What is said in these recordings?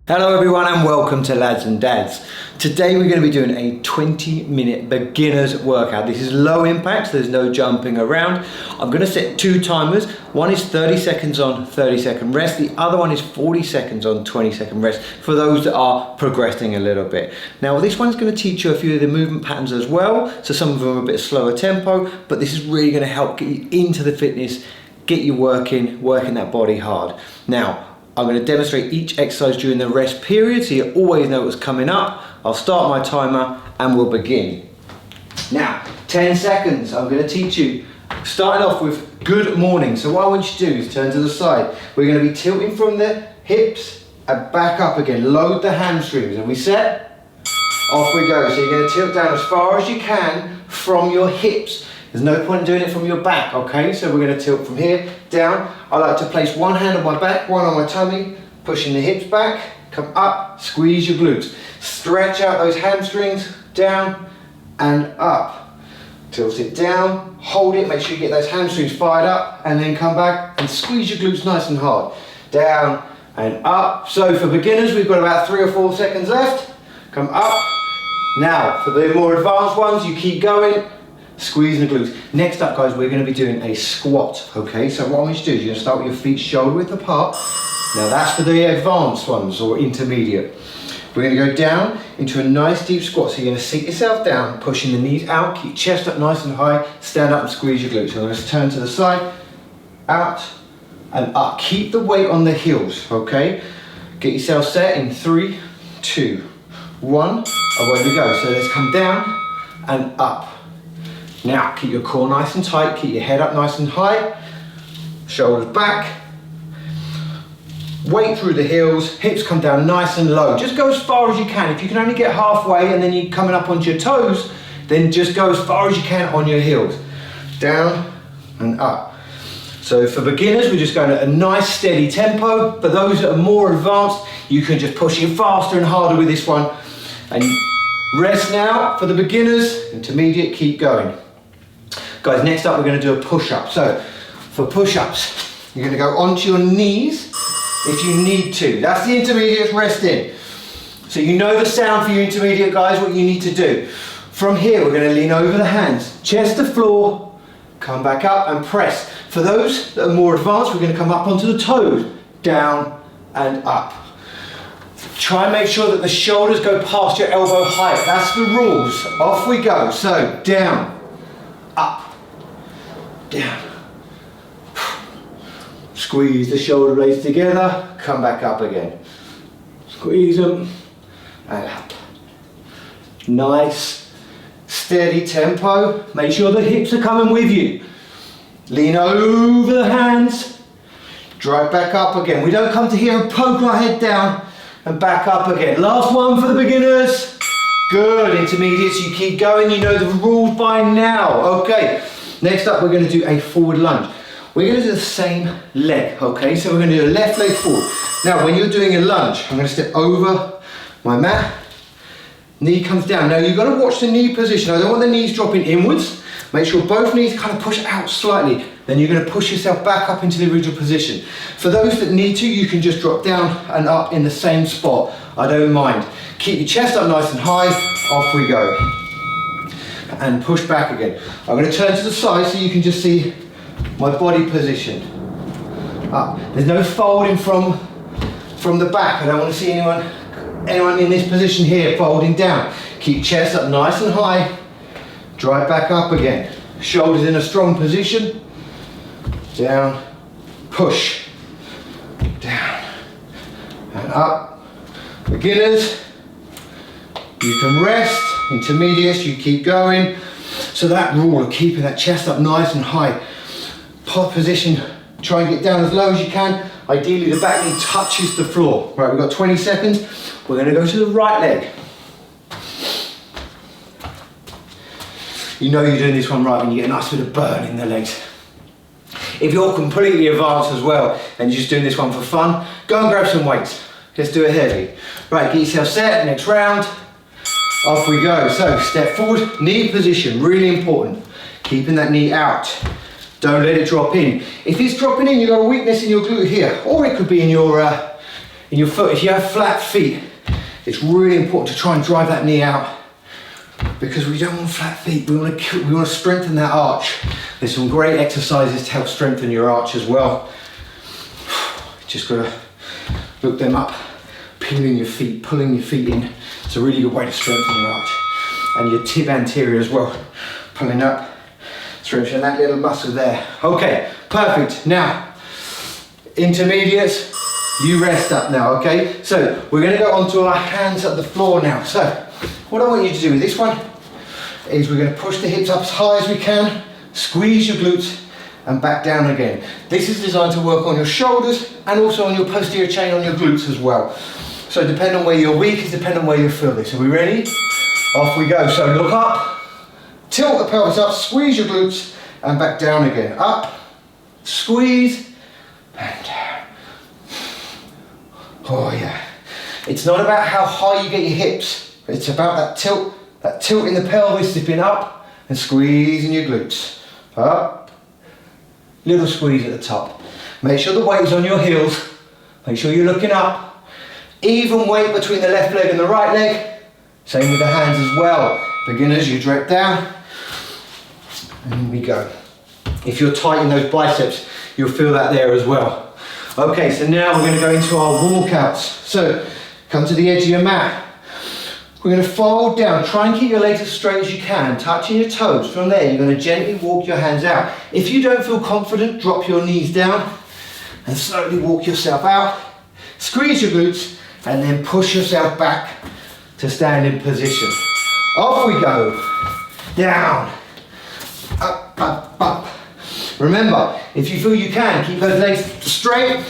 Hello everyone and welcome to Lads and Dads. Today we're going to be doing a 20-minute beginner's workout. This is low impact, so there's no jumping around. I'm going to set two timers. One is 30 seconds on, 30-second rest. The other one is 40 seconds on, 20-second rest for those that are progressing a little bit. Now this one's going to teach you a few of the movement patterns as well. So some of them are a bit slower tempo, but this is really going to help get you into the fitness, get you working that body hard. Now, I'm going to demonstrate each exercise during the rest period so you always know what's coming up. I'll start my timer and we'll begin. Now, 10 seconds, I'm going to teach you, starting off with good morning. So what I want you to do is turn to the side. We're going to be tilting from the hips and back up again. Load the hamstrings and we set, off we go. So you're going to tilt down as far as you can from your hips. There's no point in doing it from your back, okay? So we're going to tilt from here down. I like to place one hand on my back, one on my tummy, pushing the hips back, come up, squeeze your glutes. Stretch out those hamstrings, down and up. Tilt it down, hold it, make sure you get those hamstrings fired up, and then come back and squeeze your glutes nice and hard. Down and up. So for beginners, we've got about 3 or 4 seconds left. Come up. Now, for the more advanced ones, you keep going. Squeezing the glutes. Next up, guys, we're going to be doing a squat, okay? So what I want you to do is you're going to start with your feet shoulder width apart. Now that's for the advanced ones or intermediate. We're going to go down into a nice deep squat. So you're going to sit yourself down, pushing the knees out, keep your chest up nice and high, stand up and squeeze your glutes. So let's turn to the side, out and up. Keep the weight on the heels, okay? Get yourself set in 3, 2, 1. Away we go. So let's come down and up. Now, keep your core nice and tight, keep your head up nice and high, shoulders back, weight through the heels, hips come down nice and low. Just go as far as you can. If you can only get halfway and then you're coming up onto your toes, then just go as far as you can on your heels. Down and up. So for beginners, we're just going at a nice steady tempo. For those that are more advanced, you can just push it faster and harder with this one. And rest now for the beginners, intermediate, keep going. Guys, next up we're going to do a push-up. So, for push-ups, you're going to go onto your knees if you need to. That's the intermediate rest in. So you know the sound for your intermediate, guys, what you need to do. From here, we're going to lean over the hands, chest to floor, come back up and press. For those that are more advanced, we're going to come up onto the toes, down and up. Try and make sure that the shoulders go past your elbow height. That's the rules. Off we go. So, down, up, down. Squeeze the shoulder blades together, come back up again. Squeeze them and up. Nice, steady tempo. Make sure the hips are coming with you. Lean over the hands, drive back up again. We don't come to here and poke our head down and back up again. Last one for the beginners. Good, intermediates, you keep going. You know the rules by now. Okay. Next up, we're going to do a forward lunge. We're going to do the same leg, okay? So we're going to do a left leg forward. Now, when you're doing a lunge, I'm going to step over my mat. Knee comes down. Now, you've got to watch the knee position. I don't want the knees dropping inwards. Make sure both knees kind of push out slightly. Then you're going to push yourself back up into the original position. For those that need to, you can just drop down and up in the same spot. I don't mind. Keep your chest up nice and high. Off we go. And push back again. I'm going to turn to the side so you can just see my body position. Up. There's no folding from the back. I don't want to see anyone in this position here folding down. Keep chest up nice and high. Drive back up again. Shoulders in a strong position. Down. Push. Down. And up. Beginners, you can rest. Intermediates, you keep going. So that rule of keeping that chest up nice and high. Pod position, try and get down as low as you can. Ideally the back knee touches the floor. Right, we've got 20 seconds. We're going to go to the right leg. You know you're doing this one right when you get a nice bit of burn in the legs. If you're completely advanced as well and you're just doing this one for fun, go and grab some weights. Let's do it heavy. Right, get yourself set, next round. Off we go. So step forward, knee position, really important. Keeping that knee out. Don't let it drop in. If it's dropping in, you've got a weakness in your glute here, or it could be in your in your foot. If you have flat feet, it's really important to try and drive that knee out, because we don't want flat feet. We want to strengthen that arch. There's some great exercises to help strengthen your arch as well. Just got to look them up. Pulling your feet in. It's a really good way to strengthen your arch. And your tib anterior as well. Pulling up, strengthen that little muscle there. Okay, perfect. Now, intermediates, you rest up now, okay? So we're gonna go onto our hands at the floor now. So what I want you to do with this one is we're gonna push the hips up as high as we can, squeeze your glutes, and back down again. This is designed to work on your shoulders and also on your posterior chain on your glutes as well. So depending on where you're weak is depending on where you feel this. Are we ready? Off we go. So look up, tilt the pelvis up, squeeze your glutes, and back down again. Up, squeeze, and down. Oh yeah. It's not about how high you get your hips. It's about that tilt in the pelvis, zipping up and squeezing your glutes. Up, little squeeze at the top. Make sure the weight is on your heels. Make sure you're looking up. Even weight between the left leg and the right leg. Same with the hands as well. Beginners, you drop down. And we go. If you're tight in those biceps, you'll feel that there as well. Okay, so now we're going to go into our walkouts. So, come to the edge of your mat. We're going to fold down. Try and keep your legs as straight as you can, touching your toes. From there, you're going to gently walk your hands out. If you don't feel confident, drop your knees down and slowly walk yourself out. Squeeze your glutes and then push yourself back to standing position. Off we go. Down. Up, up, up. Remember, if you feel you can, keep those legs straight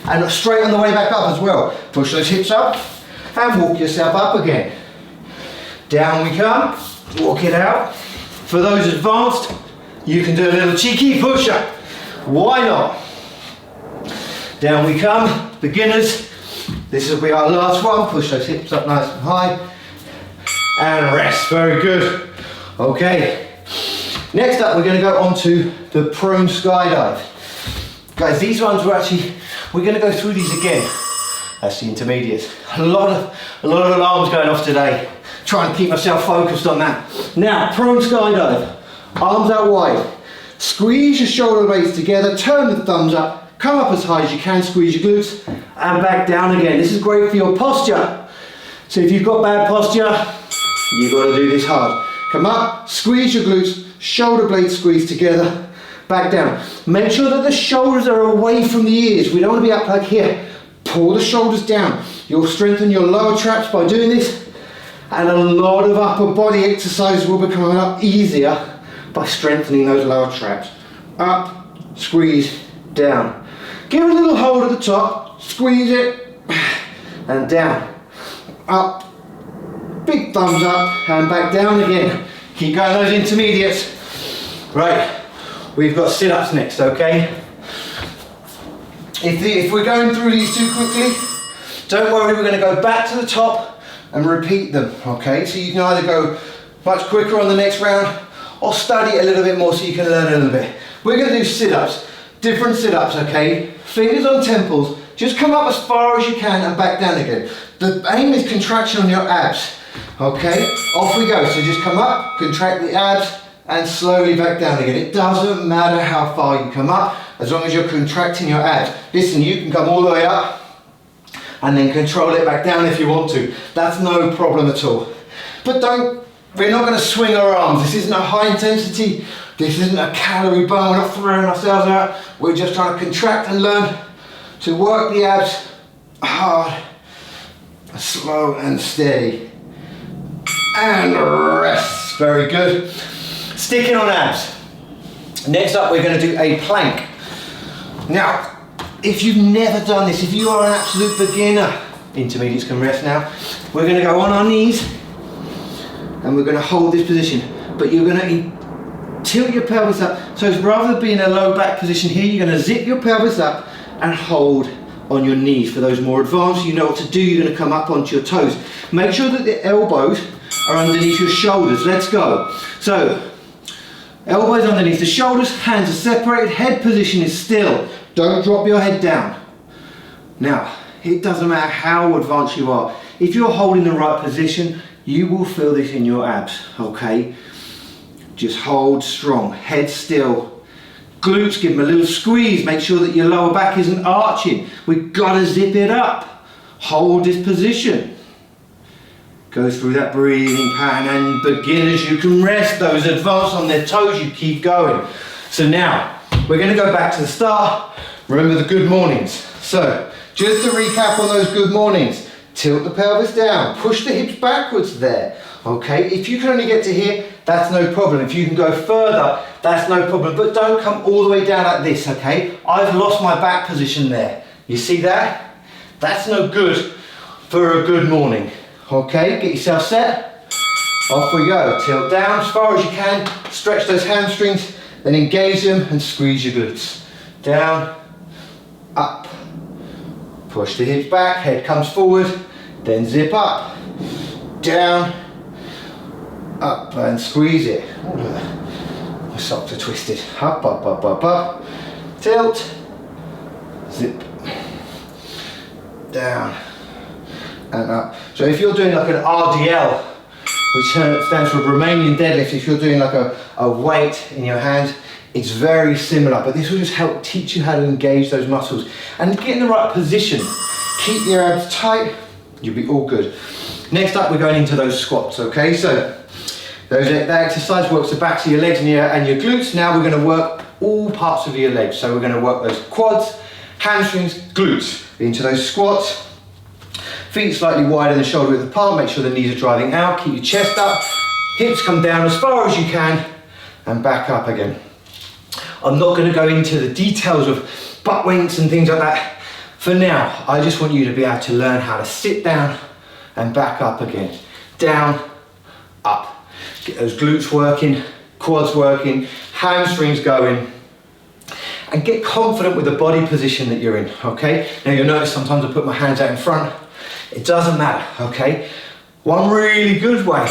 and straight on the way back up as well. Push those hips up and walk yourself up again. Down we come, walk it out. For those advanced, you can do a little cheeky push-up. Why not? Down we come, beginners. This will be our last one. Push those hips up nice and high. And rest, very good. Okay. Next up, we're going to go on to the prone skydive. Guys, these ones we're going to go through these again. That's the intermediates. A lot of alarms going off today. Trying to keep myself focused on that. Now, prone skydive. Arms out wide. Squeeze your shoulder blades together, turn the thumbs up, come up as high as you can, squeeze your glutes, and back down again. This is great for your posture. So if you've got bad posture, you've got to do this hard. Come up, squeeze your glutes, shoulder blades squeeze together, back down. Make sure that the shoulders are away from the ears. We don't want to be up like here. Pull the shoulders down. You'll strengthen your lower traps by doing this, and a lot of upper body exercises will become a lot easier by strengthening those lower traps. Up, squeeze, down. Give it a little hold at the top, squeeze it, and down. Up, big thumbs up, and back down again. Keep going those intermediates. Right, we've got sit-ups next, okay? If we're going through these too quickly, don't worry, we're going to go back to the top and repeat them, okay? So you can either go much quicker on the next round or study it a little bit more so you can learn a little bit. We're going to do sit-ups, different sit-ups, okay? Fingers on temples, just come up as far as you can and back down again. The aim is contraction on your abs, okay? Off we go, so just come up, contract the abs, and slowly back down again. It doesn't matter how far you come up, as long as you're contracting your abs. Listen, you can come all the way up, and then control it back down if you want to. That's no problem at all. But we're not going to swing our arms. This isn't a high intensity. This isn't a calorie burn. We're not throwing ourselves out. We're just trying to contract and learn to work the abs hard, slow and steady. And rest. Very good. Sticking on abs. Next up, we're going to do a plank. Now, if you've never done this, if you are an absolute beginner, intermediates can rest now. We're going to go on our knees and we're going to hold this position, but you're going to tilt your pelvis up. So rather than being in a low back position here, you're going to zip your pelvis up and hold on your knees. For those more advanced, you know what to do. You're going to come up onto your toes. Make sure that the elbows are underneath your shoulders. Let's go. So elbows underneath the shoulders, hands are separated, head position is still. Don't drop your head down. Now, It doesn't matter how advanced you are. If you're holding the right position, you will feel this in your abs, okay? Just hold strong, head still. Glutes, give them a little squeeze. Make sure that your lower back isn't arching. We've got to zip it up. Hold this position. Go through that breathing pattern, and beginners, you can rest. Those advanced on their toes, you keep going. So now, we're going to go back to the start. Remember the good mornings. So, just to recap on those good mornings, tilt the pelvis down, push the hips backwards there. Okay, if you can only get to here, that's no problem. If you can go further, that's no problem. But don't come all the way down like this, okay? I've lost my back position there. You see that? That's no good for a good morning. Okay, get yourself set. Off we go. Tilt down as far as you can. Stretch those hamstrings, then engage them and squeeze your glutes. Down, up. Push the hips back, head comes forward, then zip up. Down, up and squeeze it. Oh, look, my socks are twisted. Up, up, up, up, up. Tilt, zip, down and up. So if you're doing like an RDL, which stands for Romanian deadlift, if you're doing like a weight in your hand, it's very similar, but this will just help teach you how to engage those muscles and get in the right position. Keep your abs tight, you'll be all good. Next up, we're going into those squats, okay? So that exercise works the backs of your legs and your glutes. Now we're going to work all parts of your legs. So we're going to work those quads, hamstrings, glutes into those squats. Feet slightly wider than shoulder width apart. Make sure the knees are driving out. Keep your chest up. Hips come down as far as you can and back up again. I'm not going to go into the details of butt winks and things like that. For now, I just want you to be able to learn how to sit down and back up again. Down, up. Get those glutes working, quads working, hamstrings going. And get confident with the body position that you're in, okay? Now you'll notice sometimes I put my hands out in front. It doesn't matter, okay? One really good way,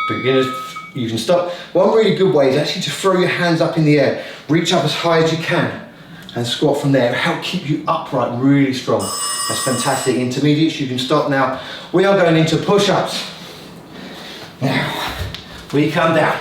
beginners, you can stop. One really good way is actually to throw your hands up in the air. Reach up as high as you can and squat from there. It'll help keep you upright really strong. That's fantastic. Intermediates, you can stop now. We are going into push-ups. Now, we come down.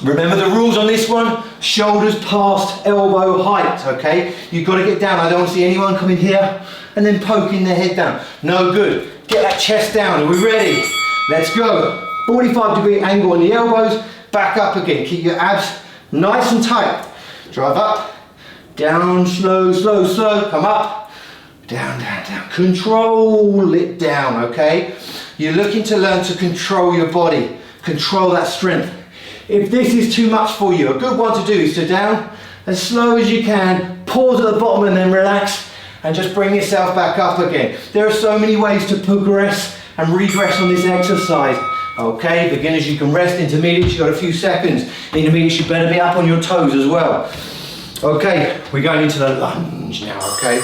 Remember the rules on this one, shoulders past elbow height, okay? You've got to get down. I don't want to see anyone coming here and then poking their head down. No good. Get that chest down. Are we ready? Let's go. 45-degree angle on the elbows, back up again. Keep your abs nice and tight. Drive up, down, slow, slow, slow. Come up, down, down, down. Control it down, okay? You're looking to learn to control your body, control that strength. If this is too much for you, a good one to do is to down as slow as you can, pause at the bottom and then relax and just bring yourself back up again. There are so many ways to progress and regress on this exercise. Okay, beginners, you can rest. Intermediates, you've got a few seconds. Intermediates, you better be up on your toes as well. Okay, we're going into the lunge now, okay?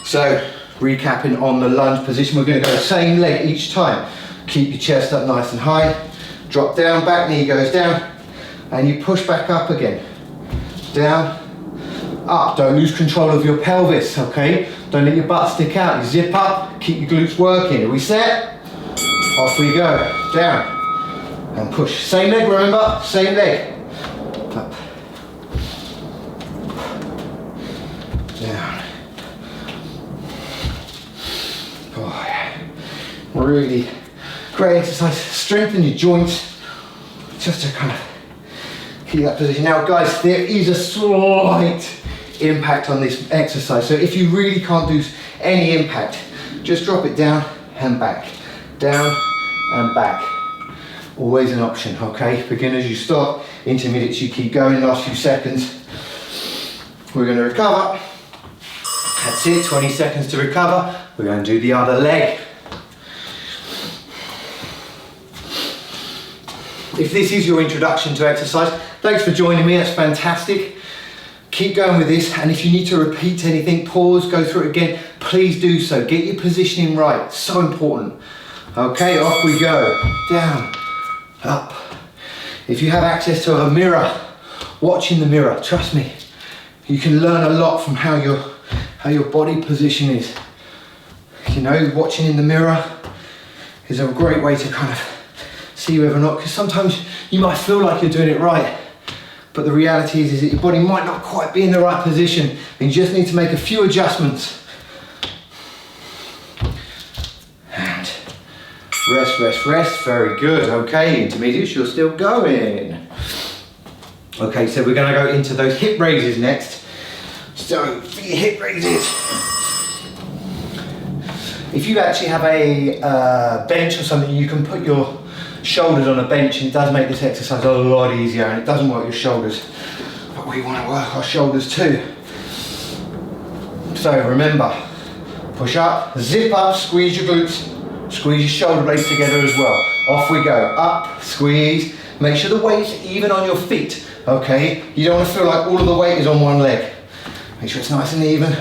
So, recapping on the lunge position, we're going to go the same leg each time. Keep your chest up nice and high. Drop down, back knee goes down, and you push back up again. Down, up. Don't lose control of your pelvis, okay? Don't let your butt stick out. You zip up, keep your glutes working. Are we set? Off we go. Down, and push. Same leg, remember? Same leg. Up. Down. Oh, yeah. Really great exercise. Strengthen your joints just to kind of keep that position. Now guys, there is a slight impact on this exercise, so if you really can't do any impact, just drop it down and back, down and back. Always an option, okay? Beginners, you stop. Intermediates, you keep going. Last few seconds. We're going to recover. That's it, 20 seconds to recover. We're going to do the other leg. If this is your introduction to exercise, thanks for joining me, that's fantastic. Keep going with this, and if you need to repeat anything, pause, go through it again, please do so. Get your positioning right, it's so important. Okay, off we go. Down, up. If you have access to a mirror, watch in the mirror, trust me. You can learn a lot from how you're how your body position is. You know, watching in the mirror is a great way to kind of see whether or not, because sometimes you might feel like you're doing it right, but the reality is that your body might not quite be in the right position, and you just need to make a few adjustments. And rest, rest, rest, very good. Okay, intermediates, you're still going. Okay, so we're gonna go into those hip raises next. So, for your hip raises, if you actually have a bench or something, you can put your shoulders on a bench, and it does make this exercise a lot easier, and it doesn't work your shoulders, but we want to work our shoulders too. So remember, push up, zip up, squeeze your glutes, squeeze your shoulder blades together as well. Off we go, up, squeeze, make sure the weight's even on your feet, okay? You don't want to feel like all of the weight is on one leg. Make sure it's nice and even.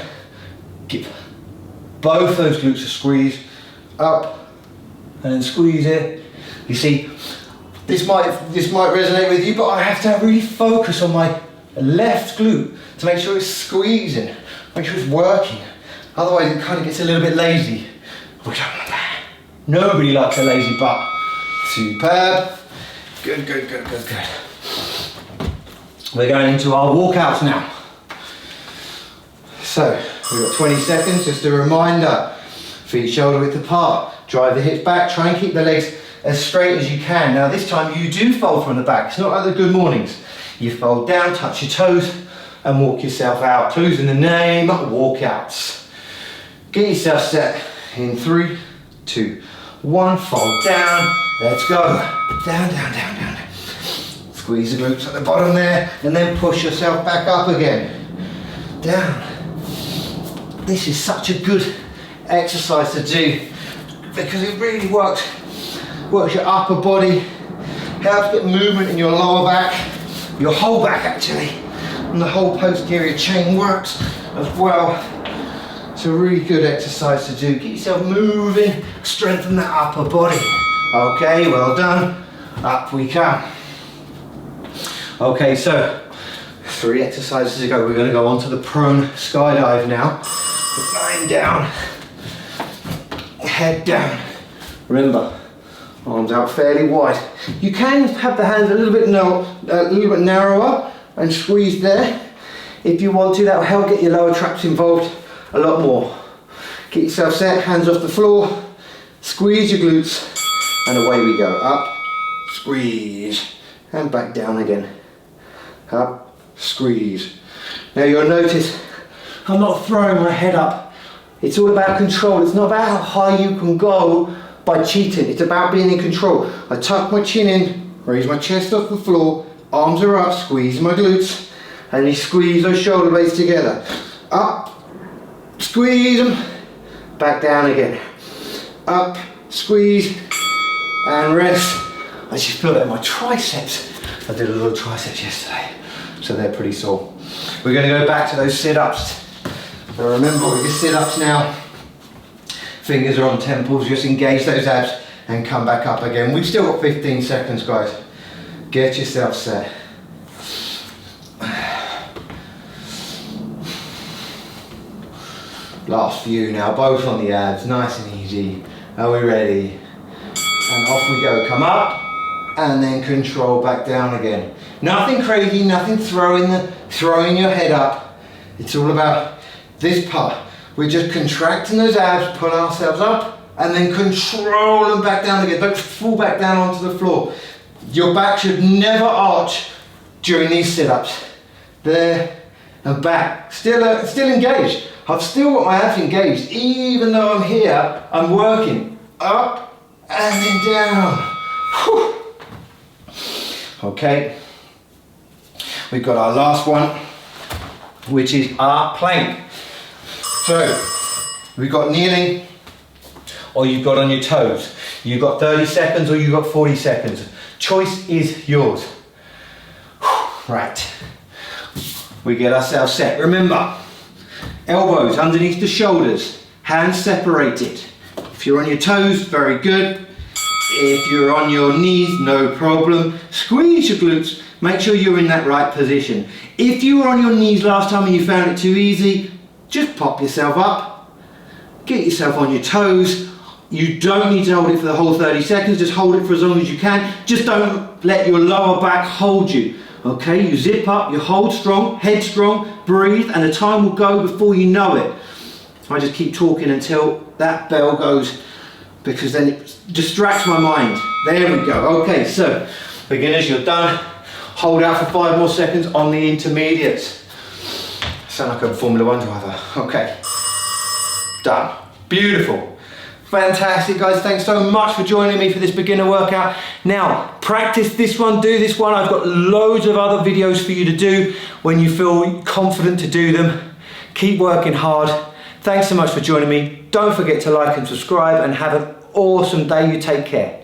Keep both those glutes are squeezed, up, and then squeeze it. You see, this might resonate with you, but I have to really focus on my left glute to make sure it's squeezing, make sure it's working. Otherwise it kind of gets a little bit lazy. We don't want that. Nobody likes a lazy butt. Superb. Good, good, good, good, good. We're going into our walkouts now. So, we've got 20 seconds, just a reminder. Feet shoulder width apart, drive the hips back, try and keep the legs as straight as you can. Now this time you do fold from the back. It's not like the good mornings. You fold down, touch your toes, and walk yourself out. Clues in the name, walkouts. Get yourself set in 3, 2, 1. Fold down. Let's go. Down, down, down, down. Squeeze the glutes at the bottom there, and then push yourself back up again. Down. This is such a good exercise to do because it really works your upper body, helps get movement in your lower back, your whole back actually, and the whole posterior chain works as well. It's a really good exercise to do. Get yourself moving, strengthen that upper body. Okay, well done. Up we come. Okay, so 3 exercises to go. We're going to go on to the prone skydive now. Lying down, head down. Remember, arms out fairly wide. You can have the hands a little bit narrower and squeeze there. If you want to, that will help get your lower traps involved a lot more. Get yourself set, hands off the floor, squeeze your glutes, and away we go. Up, squeeze, and back down again. Up, squeeze. Now you'll notice I'm not throwing my head up. It's all about control. It's not about how high you can go by cheating. It's about being in control. I tuck my chin in, raise my chest off the floor, arms are up, squeeze my glutes, and you squeeze those shoulder blades together. Up, squeeze them, back down again. Up, squeeze, and rest. I just feel that in my triceps. I did a little triceps yesterday, so they're pretty sore. We're going to go back to those sit-ups. So remember, with your sit-ups now, fingers are on temples, just engage those abs and come back up again. We've still got 15 seconds, guys. Get yourself set. Last few now, both on the abs, nice and easy. Are we ready? And off we go. Come up and then control back down again. Nothing crazy, nothing throwing your head up. It's all about this part. We're just contracting those abs, pull ourselves up, and then control them back down again. Don't fall back down onto the floor. Your back should never arch during these sit-ups. There and back. Still engaged. I've still got my abs engaged. Even though I'm here, I'm working. Up and then down. Whew. Okay. We've got our last one, which is our plank. So, we've got kneeling, or you've got on your toes. You've got 30 seconds or you've got 40 seconds. Choice is yours. Right. We get ourselves set. Remember, elbows underneath the shoulders, hands separated. If you're on your toes, very good. If you're on your knees, no problem. Squeeze your glutes. Make sure you're in that right position. If you were on your knees last time and you found it too easy, just pop yourself up, get yourself on your toes. You don't need to hold it for the whole 30 seconds, just hold it for as long as you can. Just don't let your lower back hold you. Okay, you zip up, you hold strong, head strong, breathe, and the time will go before you know it. I just keep talking until that bell goes, because then it distracts my mind. There we go. Okay, so beginners, you're done. Hold out for 5 more seconds on the intermediates. Sound like a Formula One driver. Okay, done. Beautiful. Fantastic, guys. Thanks so much for joining me for this beginner workout. Now, practice this one, do this one. I've got loads of other videos for you to do when you feel confident to do them. Keep working hard. Thanks so much for joining me. Don't forget to like and subscribe, and have an awesome day. You take care.